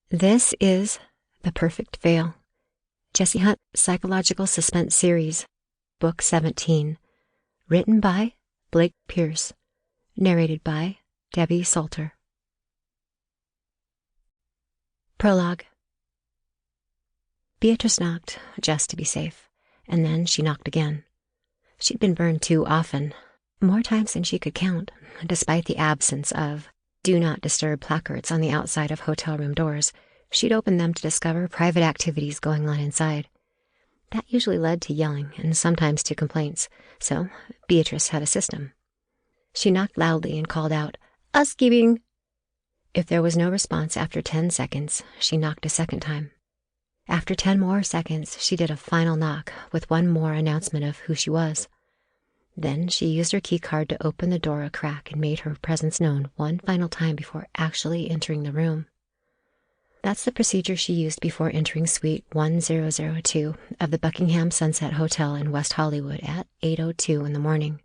This is The Perfect Veil, Jessie Hunt Psychological Suspense Series, Book 17, written by Blake Pierce, narrated by Debbie Soelter. Prologue. Beatrice knocked, just to be safe, and then she knocked again. She'd been burned too often, more times than she could count, despite the absence of "Do Not Disturb" placards on the outside of hotel room doors. She'd opened them to discover private activities going on inside. That usually led to yelling and sometimes to complaints, so Beatrice had a system. She knocked loudly and called out, "Housekeeping!" If there was no response after 10 seconds, she knocked a second time. After 10 more seconds, she did a final knock with one more announcement of who she was. Then she used her key card to open the door a crack and made her presence known one final time before actually entering the room. That's the procedure she used before entering Suite 1002 of the Buckingham Sunset Hotel in West Hollywood at 8:02 in the morning.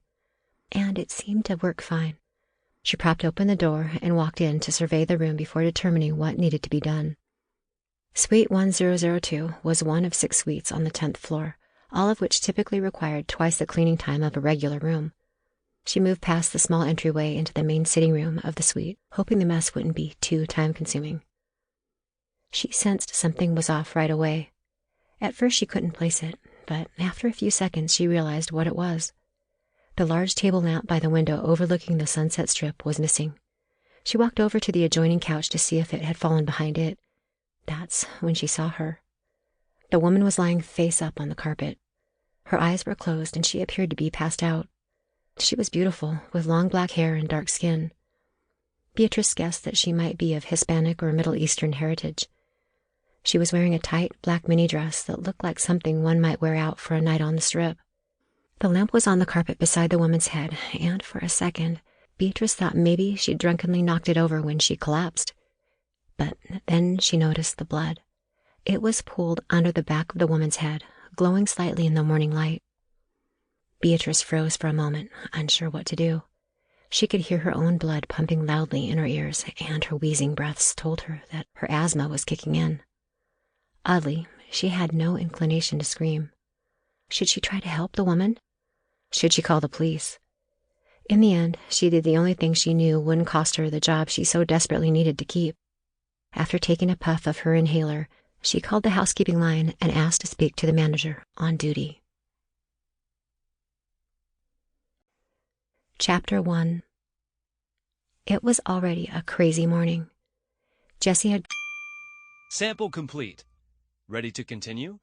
And it seemed to work fine. She propped open the door and walked in to survey the room before determining what needed to be done. Suite 1002 was one of 6 suites on the 10th floor, all of which typically required twice the cleaning time of a regular room. She moved past the small entryway into the main sitting room of the suite, hoping the mess wouldn't be too time-consuming. She sensed something was off right away. At first she couldn't place it, but after a few seconds she realized what it was. The large table lamp by the window overlooking the Sunset Strip was missing. She walked over to the adjoining couch to see if it had fallen behind it. That's when she saw her. The woman was lying face up on the carpet. Her eyes were closed and she appeared to be passed out. She was beautiful, with long black hair and dark skin. Beatrice guessed that she might be of Hispanic or Middle Eastern heritage. She was wearing a tight black mini dress that looked like something one might wear out for a night on the Strip. The lamp was on the carpet beside the woman's head, and for a second, Beatrice thought maybe she'd drunkenly knocked it over when she collapsed. But then she noticed the blood. It was pooled under the back of the woman's head, glowing slightly in the morning light. Beatrice froze for a moment, unsure what to do. She could hear her own blood pumping loudly in her ears, and her wheezing breaths told her that her asthma was kicking in. Oddly, she had no inclination to scream. Should she try to help the woman? Should she call the police? In the end, she did the only thing she knew wouldn't cost her the job she so desperately needed to keep. After taking a puff of her inhaler, she called the housekeeping line and asked to speak to the manager on duty. Chapter 1. It was already a crazy morning. Jessie had... Sample complete. Ready to continue?